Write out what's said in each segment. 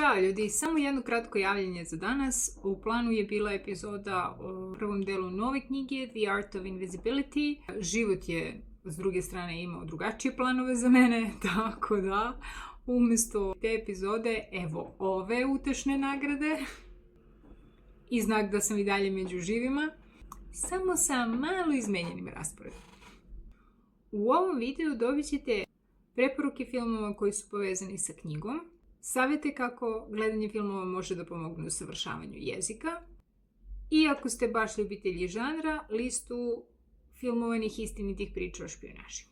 Ćao ljudi, samo jedno kratko javljanje za danas. U planu je bila epizoda o prvom delu nove knjige The Art of Invisibility. Život je s druge strane imao drugačije planove za mene, tako da umjesto te epizode evo ove utešne nagrade i znak da sam i dalje među živima, samo sa malo izmenjenim rasporedom. U ovom videu dobit ćete preporuke filmova koji su povezani sa knjigom, savjete kako gledanje filmova može da pomogne u savršavanju jezika i ako ste baš ljubitelji žanra, listu filmovanih istinitih priča o špijunaži.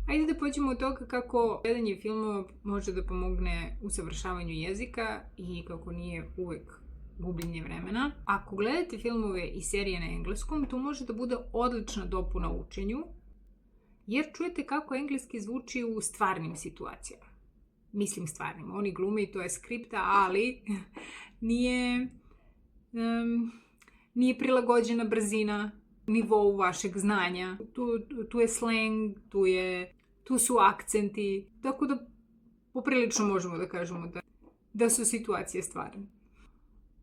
Ajde da pođemo od toga kako gledanje filmova može da pomogne u savršavanju jezika i kako nije uvek gubljenje vremena. Ako gledate filmove i serije na engleskom, to može da bude odlična dopuna učenju, jer čujete kako engleski zvuči u stvarnim situacijama. Mislim stvarnim, oni glume i to je skripta, ali nije prilagođena brzina nivou vašeg znanja. Tu je slang, tu su akcenti, tako da poprilično možemo da kažemo da su situacije stvarne.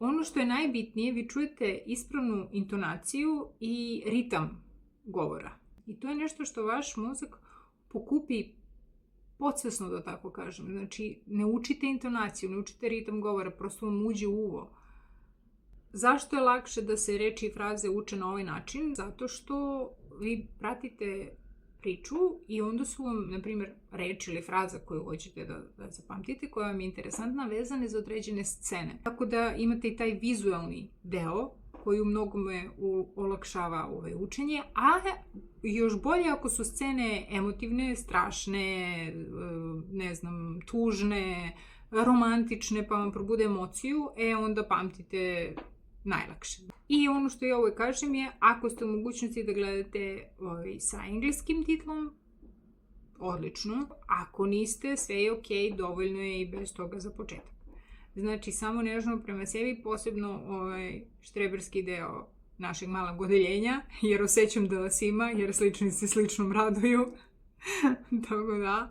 Ono što je najbitnije, vi čujete ispravnu intonaciju i ritam govora. I to je nešto što vaš mozak pokupi podsvesno, da tako kažem. Znači, ne učite intonaciju, ne učite ritam govora, prosto vam uđe u uvo. Zašto je lakše da se reči i fraze uče na ovaj način? Zato što vi pratite priču i onda su vam, na primjer, reč ili fraza koju hoćete da zapamtite, koja vam je interesantna, vezane za određene scene. Tako da imate i taj vizualni deo koji u mnogome olakšava učenje, a još bolje ako su scene emotivne, strašne, tužne, romantične, pa vam probude emociju, onda pamtite najlakše. I ono što ja uvijek kažem je, ako ste u mogućnosti da gledate sa engleskim titlom, odlično. Ako niste, sve je ok, dovoljno je i bez toga za početak. Znači, samo nežno prema sebi, posebno štreberski deo našeg malog odeljenja, jer osjećam da vas ima, jer slični se sličnom raduju. Tako da,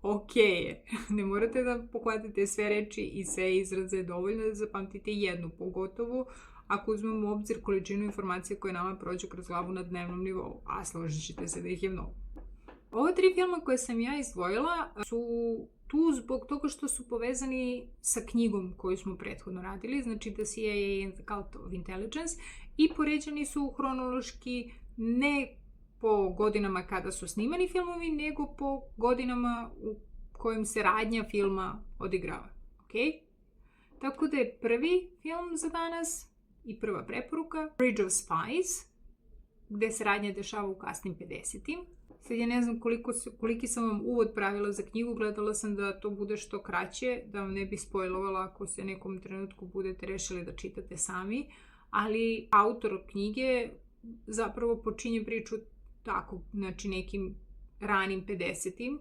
ok je. Ne morate da pohvatite sve reči i sve izraze, dovoljno da zapamtite jednu, pogotovo ako uzmemo u obzir količinu informacija koje nama prođu kroz glavu na dnevnom nivou, a složit ćete se da ih je mnogo. Ova 3 filma koje sam ja izdvojila su tu zbog toga što su povezani sa knjigom koju smo prethodno radili, znači The CIA and the Cult of Intelligence, i poređani su hronološki ne po godinama kada su snimani filmovi, nego po godinama u kojim se radnja filma odigrava. Okay? Tako da je prvi film za danas i prva preporuka Bridge of Spies, gde se radnja dešava u kasnim 50-im. Sad ja ne znam koliki sam vam uvod pravila za knjigu, gledala sam da to bude što kraće, da vam ne bi spojlovala ako se nekom trenutku budete rešili da čitate sami, ali autor knjige zapravo počinje priču tako, znači nekim ranim 50-im,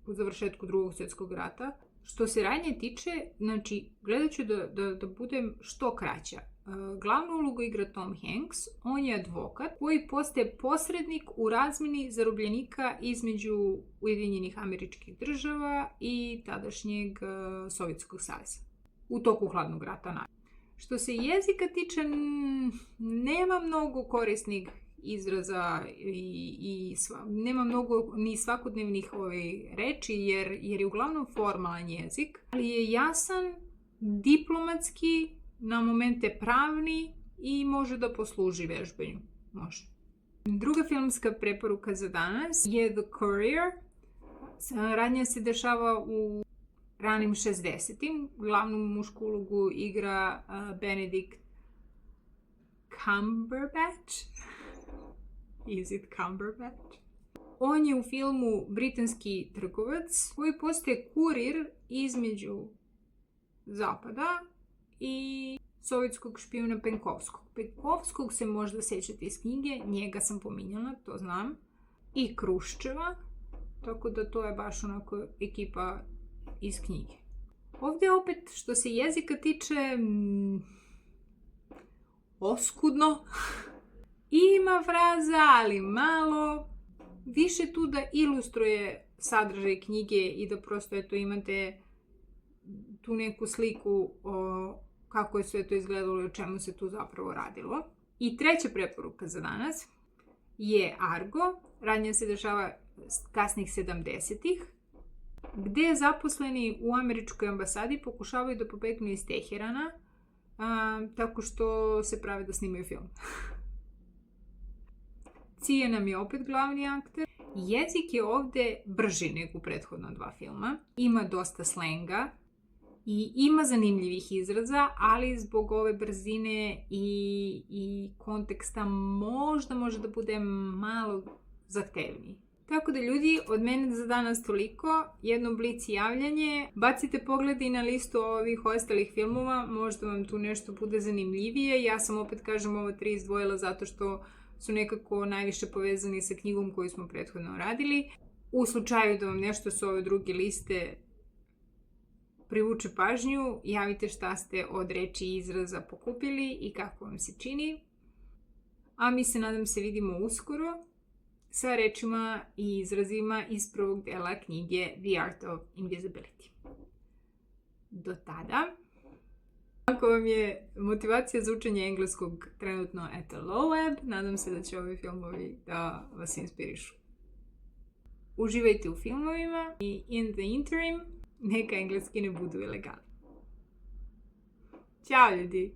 u završetku Drugog svjetskog rata. Što se radnje tiče, znači gledat ću da budem što kraća. Glavnu ulogu igra Tom Hanks, on je advokat koji postaje posrednik u razmjeni zarobljenika između Ujedinjenih Američkih Država i tadašnjeg Sovjetskog saveza u toku hladnog rata. Što se jezika tiče, nema mnogo korisnih izraza i nema mnogo ni svakodnevnih reči jer je uglavnom formalan jezik, ali je jasan, diplomatski, na momente pravni i može da posluži vežbanju. Može. Druga filmska preporuka za danas je The Courier. Radnja se dešava u ranim 60-im. Glavnu mušku ulogu igra Benedict Cumberbatch. Is it Cumberbatch? On je u filmu britanski trgovac koji postaje kurir između Zapada i sovjetskog špijuna Penkovskog. Penkovskog se možda sjećate iz knjige, njega sam pominjala, to znam. I Kruščeva, tako da to je baš onako ekipa iz knjige. Ovdje opet, što se jezika tiče, oskudno. Ima fraza, ali malo. Više tu da ilustruje sadržaj knjige i da prosto imate tu neku sliku kako je sve to izgledalo i o čemu se tu zapravo radilo. I treća preporuka za danas je Argo. Radnja se dešava kasnih 70-ih, gde zaposleni u američkoj ambasadi pokušavaju da pobegnu iz Teherana tako što se prave da snimaju film. Cija nam je opet glavni akter. Jezik je ovde brži nego u prethodna dva filma. Ima dosta slenga i ima zanimljivih izraza, ali zbog ove brzine i konteksta možda može da bude malo zahtevniji. Tako da ljudi, od mene za danas toliko, jedno blic javljanje, bacite pogled i na listu ovih ostalih filmova, možda vam tu nešto bude zanimljivije. Ja sam opet, kažem, ovo 3 izdvojila zato što su nekako najviše povezani sa knjigom koju smo prethodno radili. U slučaju da vam nešto sa ove druge liste privuče pažnju, javite šta ste od reči i izraza pokupili i kako vam se čini. A mi se, nadam se, vidimo uskoro sa rečima i izrazima iz prvog dela knjige The Art of Invisibility. Do tada, ako vam je motivacija za učenje engleskog trenutno at a low ebb, nadam se da će ovi filmovi da vas inspirišu. Uživajte u filmovima i in the interim, neka engleski ne budu ilegalni. Ćao ljudi!